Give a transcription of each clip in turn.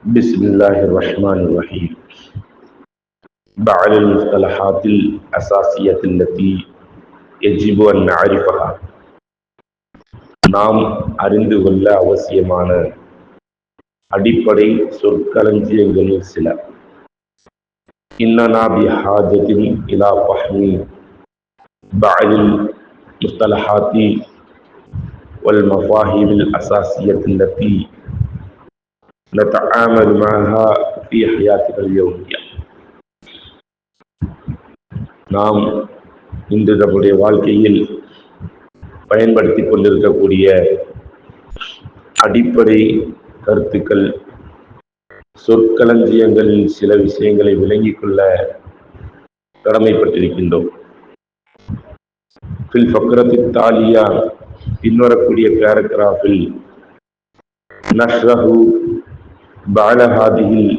بسم الله الرحمن الرحيم. بعض المصطلحات الأساسية التي يجب أن نعرفها. நாம் அறிந்து கொள்ள அவசியமான அடிப்படை சொற்களஞ்சியங்களில் சில. إننا بحاجة إلى فهم بعض المصطلحات والمفاهيم الأساسية التي نتعامل معها في حياتنا اليومية. நாம் இன்று நம்முடைய வாழ்க்கையில் பயன்படுத்திக் கொண்டிருக்கக்கூடிய அடிப்படை கருத்துக்கள், சொற்களஞ்சியங்களில் சில விஷயங்களை விளங்கிக் கொள்ள கடமைப்பட்டிருக்கின்றோம். ஃபில் ஃபக்ரத்தி தாலியா, பின்வரக்கூடிய பேராகிராஃபில் நஷ்ரஹு பஅத ஹாதிஹில்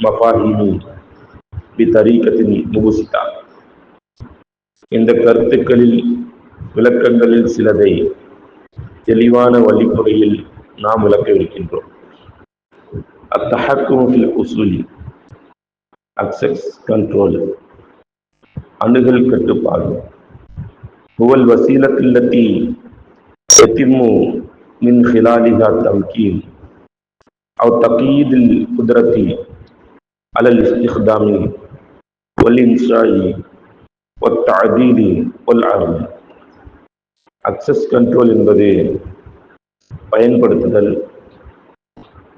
மஃபாஹீமி பிதரீகத்தின் முபஸிதா, இந்த கருத்துக்களில் விளக்கங்களில் சிலதை தெளிவான வழிமுறையில் நாம் விளக்கவிருக்கின்றோம். அத்தஹக்கும் ஃபில் உஸூலி, அக்சஸ் கண்ட்ரோல், அணுகல் கட்டுப்பாடு. ஹுவல் வசீலத்துல் லத்தி யத்திம்மு மின் ஹிலாலிஹா தம்கீன் அவ் தக்யீதுல் குத்ரத்தி அலல் இஸ்திக்தாமி வல் இன்ஷாஇ வத் தஅதீலி வல் அர்ல். அக்சஸ் கண்ட்ரோல் என்பது பயன்படுத்துதல்,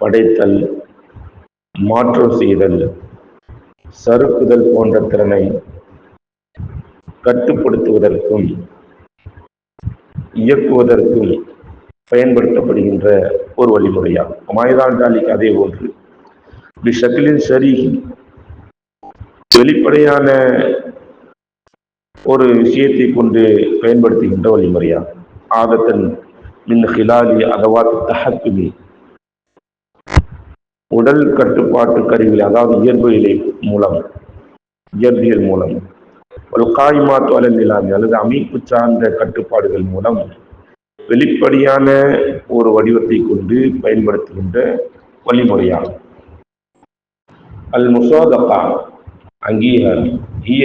படைத்தல், மாற்றம் செய்தல், சறுக்குதல் போன்ற திறனை கட்டுப்படுத்துவதற்கும் இயக்குவதற்கும் பயன்படுத்தப்படுகின்ற ஒரு வழிமுறையாகும். மாய்தான் தாலிக்கு அதே போன்று பிஷக்கிலின் ஷரீஹி, வெளிப்படையான ஒரு விஷயத்தை கொண்டு பயன்படுத்துகின்ற வழிமுறையாகும். ஆதத்தன் மின் ஹிலாலி அதவாத் தஹக்குமி, உடல் கட்டுப்பாட்டு கருவிகள், அதாவது இயற்பியல் மூலம் காய்மாத்து அலல் நிலாமி, அல்லது அமைப்பு சார்ந்த கட்டுப்பாடுகள் மூலம் வெளிப்படையான ஒரு வடிவத்தை கொண்டு பயன்படுத்துகின்ற வழிமுறையாகும். அல் முசாதகா, அங்கீகாரம். ஹிய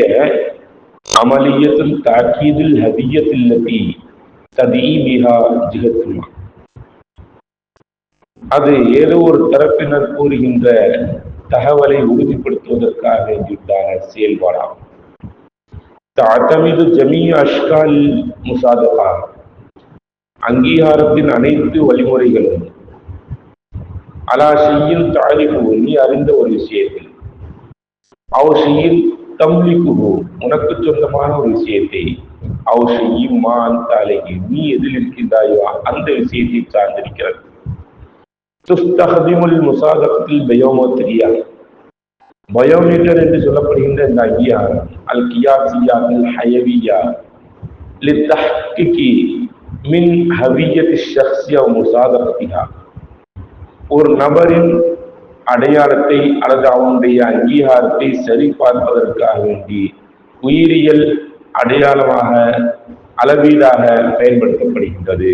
அமலியத்துல் தாக்கீதுல் ஹதியத்துல் லத்தி ததீ பிஹா ஜிஹத்துமா, அது ஏதோ ஒரு தரப்பினர் கூறுகின்ற தகவலை உறுதிப்படுத்துவதற்காக வேண்டியுண்டான செயல்பாடாகும். தஅதமிது ஜமீஅ அஷ்கால் முசாதகா, அங்கீகாரத்தின் அனைத்து வழிமுறைகளும் அலா ஷையின் தஅரிஃபுஹு, நீ அறிந்த ஒரு விஷயத்தில், அவ் ஷையின் தம்லிகுஹு, உனக்கு சொந்தமான ஒரு விஷயத்தை, அவ் ஷையின் மா அன்த அலைஹி, நீ எதில் இருக்கின்றாயோ அந்த விஷயத்தை சார்ந்திருக்கிறது. துஸ்தஹதிமுல் முசாதகத்தில் பயோமெட்ரியா, பயோமீட்டர் என்று சொல்லப்படுகின்ற இந்த அங்கீகாரம் அல் கியாசியாத்துல் ஹயவியா லித்தஹ்கிகி மின் ஹவியத்தி ஷக்ஸியா முசாதகத்திஹா, ஒரு நபரின் அடையாளத்தை அல்லது அவனுடைய அங்கீகாரத்தை சரிபார்ப்பதற்காக வேண்டி உயிரியல் அடையாளமாக, அளவீடாக பயன்படுத்தப்படுகின்றது.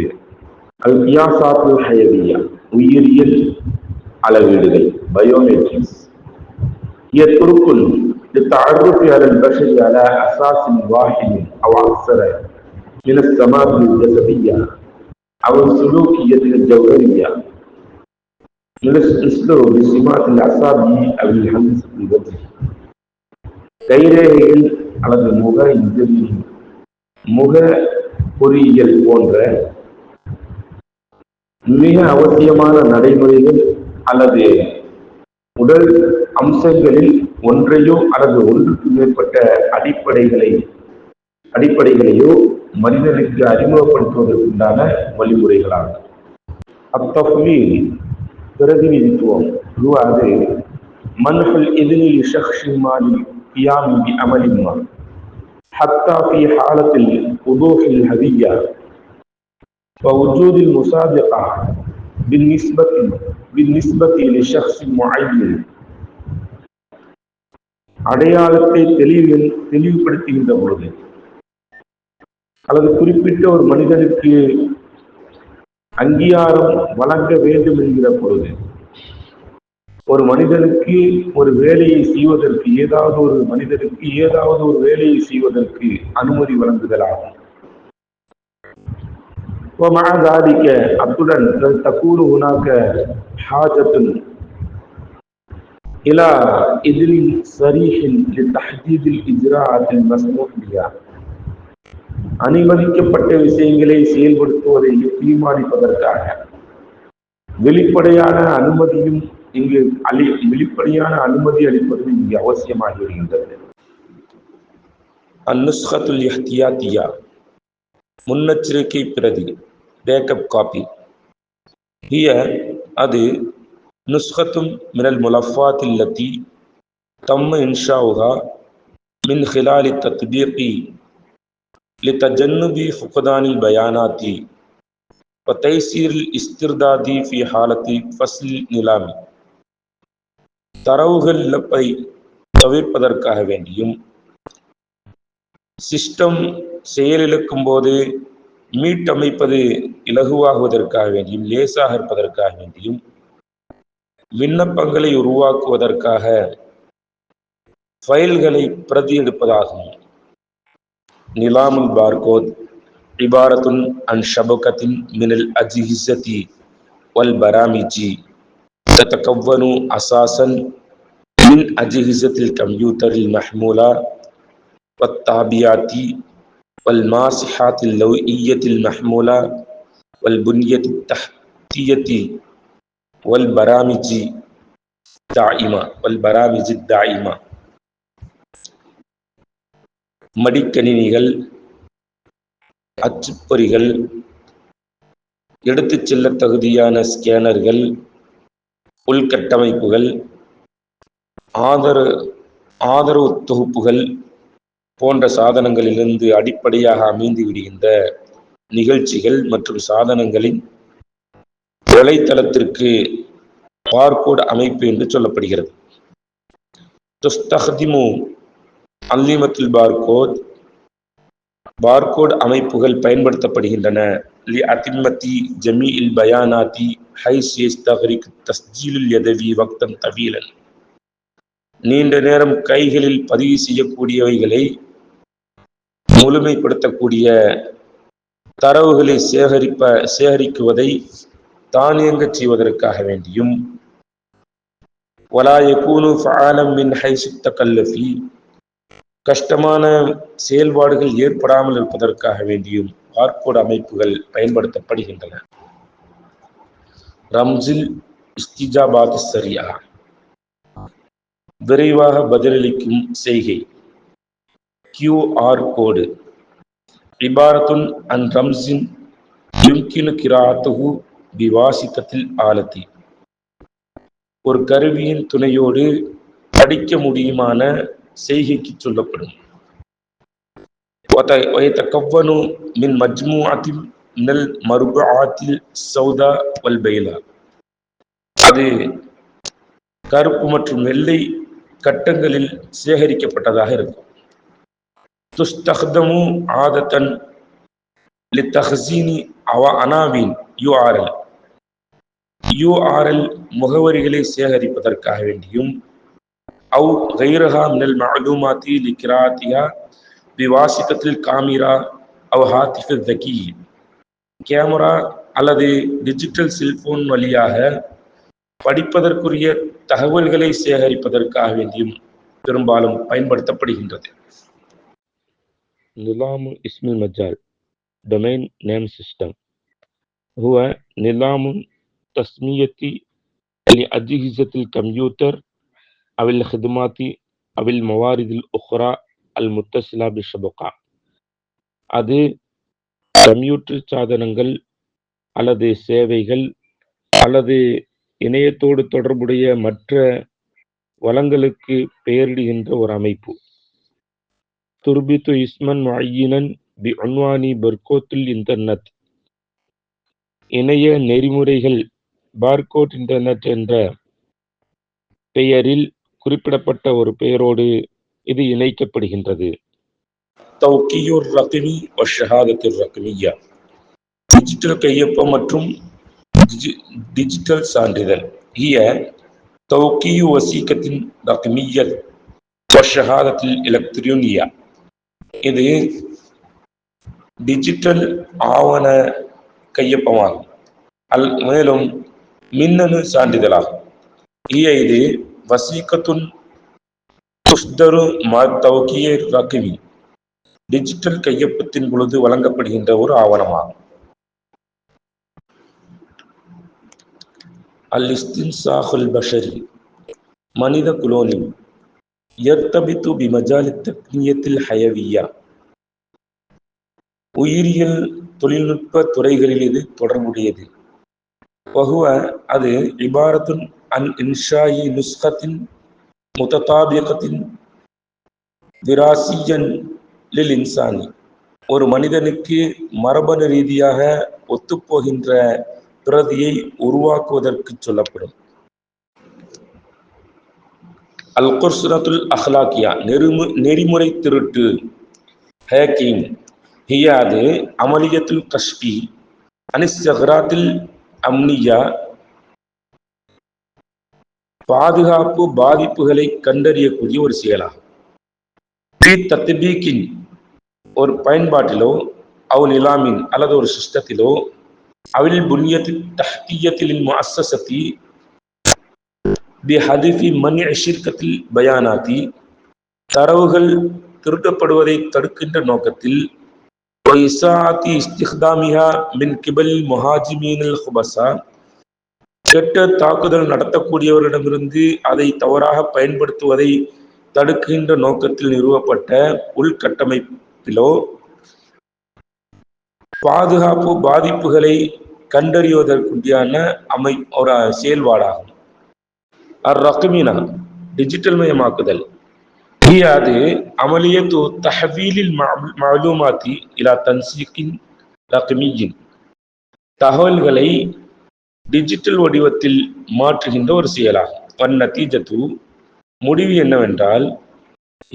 அல் கியாசாத்துல் ஹயவியா, உயிரியல் அளவீடுகள், பயோமெட்ரிக்ஸ். يترك للتعرف على البشر على أساس واحد أو أكثر من السمات الجسدية أو السلوكية الجوهرية مثل بسمات الأعصاب أو الهندسة الوجه. கைரேகைகள் அல்லது முக பொறியியல் போன்ற மிக அவசியமான நடைமுறைகள் அல்லது உடல் அம்சங்களில் ஒன்றையோ அல்லது ஒன்றுக்கு மேற்பட்ட அடிப்படைகளையோ மனிதனுக்கு அறிமுகப்படுத்துவதற்குண்டான வழிமுறைகளாகும். அத்தஃவீல், பிரதிநிதித்துவம். அது மன்ஹுல் இத்னில் ஷக்ஸின் மாலி கியாமி பி அமலின் மா ஹத்தா ஃபீ ஹாலத்தில் உதூஹில் ஹதியா வவுஜூதில் முசாதகா பின்னிஸ்பத்தி லிஷக்ஸின் முஅய்யன், அடையாளத்தை தெளிவுபடுத்துகின்ற பொழுது அல்லது குறிப்பிட்ட ஒரு மனிதனுக்கு அங்கீகாரம் வழங்க வேண்டும் என்கிற பொழுது ஒரு மனிதனுக்கு ஒரு வேலையை செய்வதற்கு ஏதாவது ஒரு வேலையை செய்வதற்கு அனுமதி வழங்குதலாகும். ومع ذلك அத்துடன் تكون هناك حاجة إلى إذن صريح لتحديد الإجراءات المسموح بها. அனுமதிக்கப்பட்ட விஷயங்களை செயல்படுத்துவதை தீர்மானிப்பதற்காக வெளிப்படையான அனுமதி அளிப்பது இங்கு அவசியமாகி வருகின்றது. அந்நுஸ்கத்துல் இஹ்தியாத்தியா, முன்னெச்சரிக்கை பிரதி, பேக்கப் காப்பி. அது நுஸ்கத்தும் மினல் முலஃபாத் இல்லத்தி தம்ம இன்ஷாவுஹா மின் ஹிலாலி தத்பீகி லிதஜன்னுபி ஃபுக்தானில் பயானாத்தி வதைசீரில் இஸ்திர்தாதி ஃபி ஹாலத்தி ஃபஸ்ல் நிலாமி. தரவுகள் இழப்பை தவிர்ப்பதற்காக வேண்டியும், சிஸ்டம் செயலிழக்கும் போது மீட்டமைப்பது இலகுவாகுவதற்காக வேண்டியும், லேசாக இருப்பதற்காக வேண்டியும், விண்ணப்பங்களை உருவாக்குவதற்காக ஃபைல்களை பிரதி எடுப்பதாகும். நிலாமுல் பார்கோத் இபாரத்துன் அன் ஷபகத்தின் மினல் அஜ்ஹிஸதி வல் பராமிஜி ததகவ்வனு அசாசன் மின் அஜ்ஹிஸத்தில் கம்ப்யூட்டரில் மஹ்மூலா வத்தாபியாத்தி வல் மாசிஹாத்தில் லவ்இய்யத்தில் மஹ்மூலா வல் புன்யத்தில் தஹ்தியத்தி வல் பராமிஜி தாயிமா. மடிக்கணினிகள், அச்சுப்பொறிகள், எடுத்துச் செல்ல தகுதியான ஸ்கேனர்கள், உள்கட்டமைப்புகள், ஆதரவு தொகுப்புகள் போன்ற சாதனங்களிலிருந்து அடிப்படையாக அமைந்து விடுகின்ற நிகழ்ச்சிகள் மற்றும் சாதனங்களின் வலைத்தளத்திற்கு பார்கோட் அமைப்பு என்று சொல்லப்படுகிறது. துஸ்தஹ்திமு அல்லிமத்துல் பார்கோட் அமைப்புகள் பயன்படுத்தப்படுகின்றன. லி அதிம்மத்தி ஜமீஇல் பயானாத்தி ஹைஸ் யஸ்தக்ரிக் தஸ்ஜீலுல் யதவி வக்தன் தவீலன். நீண்ட நேரம் கைகளில் பதிவு செய்யக்கூடியவைகளை முழுமைப்படுத்தக்கூடிய தரவுகளை சேகரிக்குவதை தானியங்கச் செய்வதற்காக வேண்டியும், வலா யகூனு ஃபஆலம் மின் ஹைஸு தகல்லஃபி, கஷ்டமான செயல்பாடுகள் ஏற்படாமல் இருப்பதற்காக வேண்டியும் பார்கோட் அமைப்புகள் பயன்படுத்தப்படுகின்றன. ரம்ஸில் இஸ்திஜாபாத் சரியா, விரைவாக பதிலளிக்கும் செய்கை. QR கோடு இபாரத்துன் அன் ரம்ஸின் யும்கினு கிராஅத்துஹு பிவாசித்தத்தில் ஆலத்தி, ஒரு கருவியின் துணையோடு படிக்க முடியுமான செய்கைக்கு சொல்லப்படும். வயதகவ்வனு மின் மஜ்மூஅத்தின் மினல் மர்பூஆத்தில் சௌதா வல் பைலா, அது கருப்பு மற்றும் வெள்ளை கட்டங்களில் சேகரிக்கப்பட்டதாக இருக்கும். துஸ்தஹ்தமு ஆதத்தன் லித்தஹ்ஸீனி அனாவீன் URL முகவரிகளை சேகரிப்பதற்காக வேண்டியும், அவு கைரஹா மினல் மஅலூமாத்தி லிக்ராஅத்திஹா பிவாசித்தத்தில் காமிரா அவ் ஹாத்திஃபு தகி, கேமரா அல்லது டிஜிட்டல் செல்போன் வழியாக படிப்பதற்குரிய தகவல்களை சேகரிப்பதற்காக வேண்டியும் பெரும்பாலும் பயன்படுத்தப்படுகின்றது. நிலாமு இஸ்மில் மஜால் டொமைன் நேம் சிஸ்டம் ஹுவ நிலாமுன் தஸ்மியத்தி லி அஜ்ஹிஸத்தில் கம்ப்யூட்டர் அவில் ஹிதுமாத்தி அவில் மவாரிதில் உக்ரா அல் முத்தசிலா பிஷபகா. அது கம்ப்யூட்டர் சாதனங்கள் அல்லது சேவைகள் அல்லது இணையத்தோடு தொடர்புடைய மற்ற வளங்களுக்கு பெயரிடுகின்ற ஒரு அமைப்பு. துர்பித்து இஸ்மன் முஅய்யினன் பி உன்வானி பர்கோத்துல் இன்டர்நெட், இணைய நெறிமுறைகள் பார்கோட் இன்டர்நெட் என்ற பெயரில் குறிப்பிடப்பட்ட ஒரு பெயரோடு இது இணைக்கப்படுகின்றது. தௌகியுர் ரக்மி வ ஷஹாதத்துர் ரக்மிய்யா, டிஜிட்டல் கையொப்பம் மற்றும் டிஜிட்டல் சான்றிதழ். توقيع وثيقة رقمية والشهادة الإلكترونية. இது டிஜிட்டல் ஆவண கையொப்பமாகும். மேலும் மின்னணு சான்றிதழாகும். இது வசீகத்துன் துஸ்தரு தௌகிய ரக்மி, டிஜிட்டல் கையொப்பத்தின் பொழுது வழங்கப்படுகின்ற ஒரு ஆவணமாகும். அல் இஸ்தின்சாஹுல் பஷரி, மனித குலோனிங், யர்தபித்து பிமஜாலி தக்னியத்தில் ஹயவியா, உயிரியல் தொழில்நுட்ப துறைகளில் இது தொடர்புடையது. வஹுவ, அது இபாரத்துன் அன் இன்ஷாயி நுஸ்கத்தின் முத்ததாபிகத்தின் விராசியன் லில் இன்சானி, ஒரு மனிதனுக்கு மரபணு ரீதியாக ஒத்துப்போகின்ற பிரதியை உருவாக்குவதற்கு சொல்லப்படும். அல் குர்சுரத்துல் அஹ்லாக்கியா, நெறிமுறை திருட்டு. ஹேக்கிங் ஹிய, அது அமலியத்துல் கஷ்பி அனிஸ்தகராத்தில் அம்னியா, பாதுகாப்பு பாதிப்புகளை கண்டறியக்கூடிய ஒரு செயலாகும். தத்பீக்கின், ஒரு பயன்பாட்டிலோ, அவ் நிலாமின், அல்லது ஒரு சிஸ்டத்திலோ, அவில் புனியத்தில் தஹ்தியத்தில் முஅஸ்ஸஸதி பிஹதிஃபி மன்இ ஷிர்கத்தில் பயானாத்தி, தரவுகள் திருடப்படுவதை தடுக்கின்ற நோக்கத்தில் இசாஅத்தி இஸ்திக்தாமிஹா மின் கிபல் முஹாஜிமீனல் ஹுபஸா, கெட்ட தாக்குதல் நடத்தக்கூடியவரிடமிருந்து அதை தவறாக பயன்படுத்துவதை தடுக்கின்ற நோக்கத்தில் நிறுவப்பட்ட உள்கட்டமைப்பிலோ, பாதுகாப்பு பாதிப்புகளை கண்டறிவதற்குண்டான ஒரு செயல்பாடாகும். அர்-ரக்மினா, டிஜிட்டல் மயமாக்குதல். அது அமலியத்து தஹ்வீலில் மஅலூமாத்தி இலா தன்சீகின் ரக்மியின், தகவல்களை டிஜிட்டல் வடிவத்தில் மாற்றுகின்ற ஒரு செயலாகும். வன்னதீஜத்து, முடிவு என்னவென்றால்,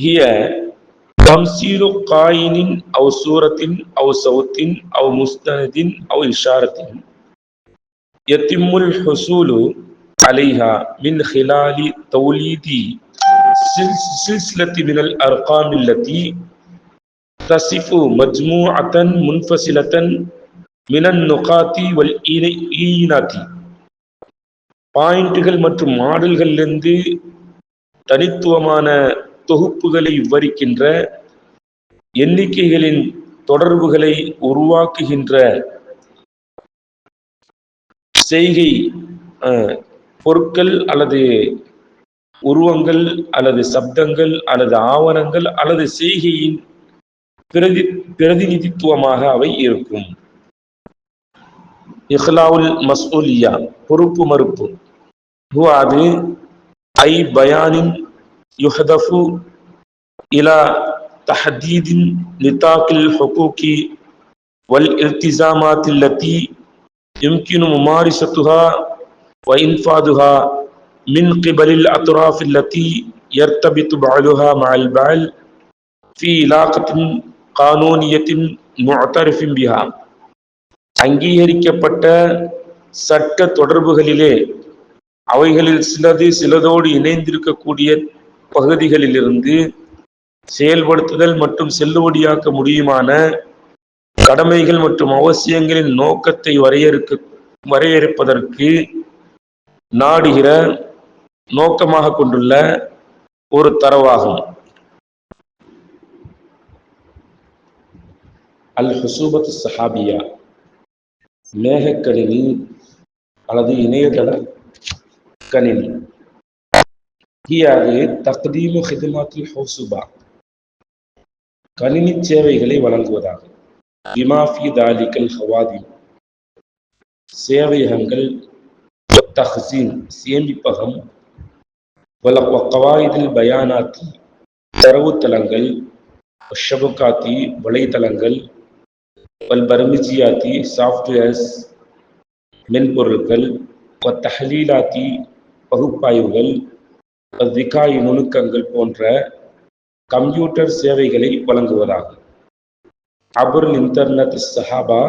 ஹிய தம்சீலு காயினின் அவ் சூரத்தின் அவ் சௌத்தின் அவ் முஸ்தனதின் அவ் இஷாரத்தின் யத்திம்முல் ஹுசூலு அலைஹா மின் ஹிலாலி தௌலீதி சில்சிலத்தி மினல் அர்காம் அல்லதி தசிஃபு மஜ்மூஅத்தன் முன்ஃபசிலத்தன் மினன் நுகாத்தி வல் ஈனாத்தி, பாயிண்டுகள் மற்றும் மாடல்களிலிருந்து தனித்துவமான தொகுப்புகளை விவரிக்கின்ற எண்ணிக்கைகளின் தொடர்புகளை உருவாக்குகின்ற செய்கை பொருட்கள் அல்லது உருவங்கள் அல்லது சப்தங்கள் அல்லது ஆவணங்கள் அல்லது செய்கையின் பிரதிநிதித்துவமாக அவை இருக்கும். இஹ்லாவுல் மஸ்ஊலியா, பொறுப்பு மறுப்பு. அது ஐ பயானின் யுஹதஃபு இலா தஹதீதின் நிதாக்கில் ஹுகூகி வல் இல்திஸாமாத் அல்லதி யும்கினு முமாரிசத்துஹா வ இன்ஃபாதுஹா மின் கிபலில் அத்ராஃப் அல்லதி யர்தபித்து பஅதுஹா மஅல் பஅல் ஃபீ இலாகத்தின் கானூனியத்தின் முஅ்தரஃபின் பிஹா, அங்கீகரிக்கப்பட்ட சட்ட தொடர்புகளிலே அவைகளில் சிலதோடு இணைந்திருக்கக்கூடிய பகுதிகளிலிருந்து செயல்படுத்துதல் மற்றும் செல்லுபடியாக்க முடியுமான கடமைகள் மற்றும் அவசியங்களின் நோக்கத்தை வரையறுப்பதற்கு நாடுகிற நோக்கமாக கொண்டுள்ள ஒரு தரவாகும். அல் ஹுசூபத்து சஹாபியா, மேகக்கணினி அல்லது இணையதள கணினி. அது தக்தீமு ஹிதமாத்துல் ஹுசூபா, கணினி சேவைகளை வழங்குவதாகும். பிமாஃபி தாலிகல் ஹவாதிம், சேவையகங்கள், தஹ்சீன், சேமிப்பகம், வகவாயிதில் பயானாத்தி, தரவுத்தளங்கள், ஷபகாத்தி, வலைத்தளங்கள், பர்மிஜியாத்தி, சாஃப்ட்வேர்ஸ், மென்பொருட்கள், தஹலீலாத்தி, பகுப்பாய்வுகள், திகாய், நுணுக்கங்கள் போன்ற கம்ப்யூட்டர் சேவைகளை வழங்குவதாகும். அபுல் இன்டர்நெட் சஹாபா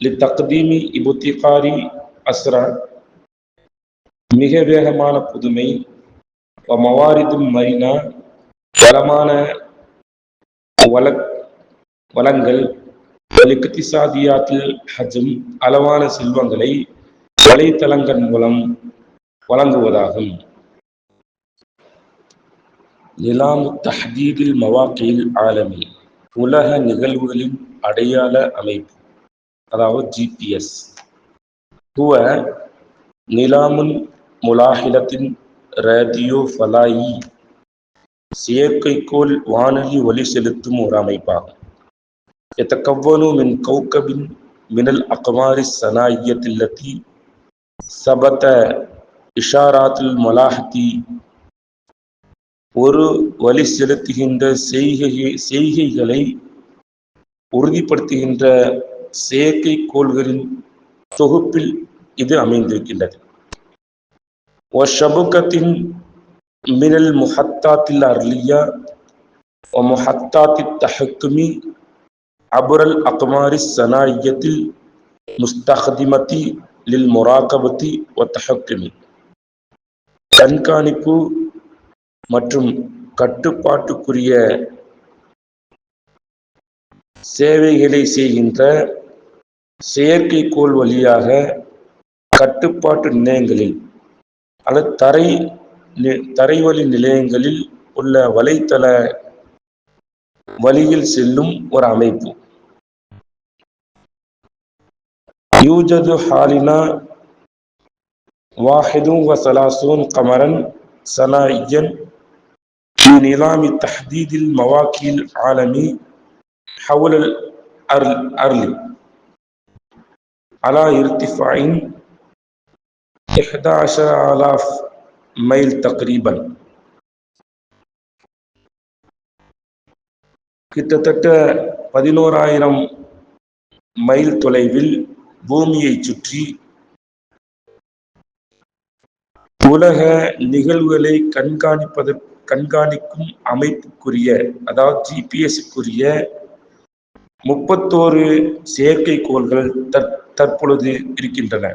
லி தக்தீமி இபுத்திகாரி அஸ்ரா மிக வேகமான புதுமை, மவாரிதும் மரினா, வளமான வளங்கள், இக்திசாதியாத்தில் ஹஜம், அளவான செல்வங்களை வலைத்தளங்கள் மூலம் வழங்குவதாகும். நிலாம் தஹ்தீதில் மவாக்கில் ஆலமி, உலக நிகழ்வுகளின் அடையாள அமைப்பு, அதாவது GPS. ஹுவ நிலாமுன் முலாஹிலத்தின் ரேடியோ ஃபலாயி, செயற்கைக்கோள் வானொலி ஒலி செலுத்தும் ஒரு அமைப்பாகும். எத்தக்கவ்வனு மின் கௌகபின் மினல் அக்மாரி சனாயியத்தில்லத்தி சபத இஷாராத்துல் மலாஹத்தி, ஒரு வழி செலுத்துகின்ற செய்கைகளை உறுதிப்படுத்துகின்ற செயற்கைக்கோள்களின் தொகுப்பில் இது அமைந்திருக்கின்றது. வஷபுகத்தின் மினல் முஹத்தாத்தில் அர்லியா வ முஹத்தாத்தித் தஹக்குமி அபுரல் அக்மாரி சனாயியத்தில் முஸ்தஹதிமதி லில் முராகபத்தி வ தஹக்குமி, கண்காணிப்பு மற்றும் கட்டுப்பாட்டுக்குரிய சேவைகளை செய்கின்ற செயற்கைக்கோள் வழியாக கட்டுப்பாட்டு நிலையங்களில் அல்லது தரைவழி நிலையங்களில் உள்ள வலைத்தள வழியில் செல்லும் ஒரு அமைப்பு. யூஜது ஹாலினா வாஹிதும் வ சலாசூன் கமரன் சனாயியன் في نظام تحديد المواقع العالمي حول الأرض على ارتفاع 11,000 மைல் தக்ரீபன், கிட்டத்தட்ட 11,000 மைல் தொலைவில் பூமியை சுற்றி உலக நிகழ்வுகளை கண்காணிக்கும் அமைப்புக்குரிய, அதாவது GPS-க்குரிய 31 செயற்கைக்கோள்கள் தற்பொழுது இருக்கின்றன.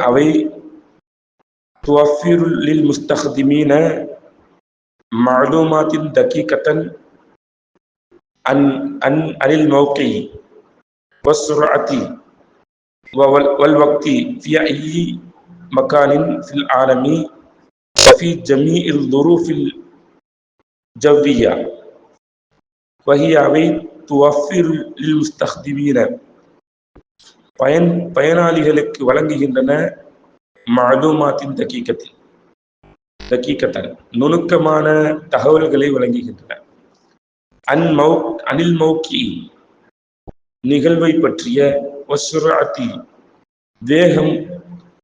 அவை துவஃபிரு லில் முஸ்தஹ்திமீன மஅலூமாத்தின் தகீகத்தன் அனில் மௌகி வஸ்ஸுர்அத்தி வல் வக்தி ஃபி ஐயி மகானின் ஃபில் ஆலமி وفي جميع الظروف الجوية، وهي அவை توفر للمستخدمين, பயனாளிகளுக்கு வழங்குகின்றன மஅலூமாத்தின் தகீகத்தன், நுணுக்கமான தகவல்களை வழங்குகின்றன. அனில் மௌகி, நிகழ்வை பற்றிய, வஸ்ஸுர்அத்தி, வேகம்,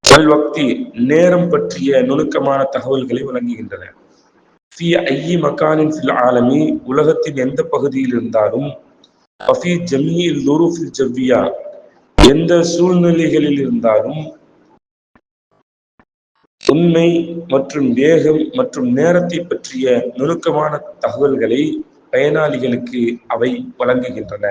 வல் வக்தி, நேரம் பற்றிய நுணுக்கமான தகவல்களை வழங்குகின்றன. ஃபி ஐயி மகானின் ஃபில் ஆலமி, உலகத்தின் எந்த பகுதியில் இருந்தாலும், வஃபி ஜமீஇல் ظுரூஃபில் ஜவ்வியா, எந்த சூழ்நிலைகளில் இருந்தாலும், உண்மை மற்றும் வேகம் மற்றும் நேரத்தை பற்றிய நுணுக்கமான தகவல்களை பயனாளிகளுக்கு அவை வழங்குகின்றன.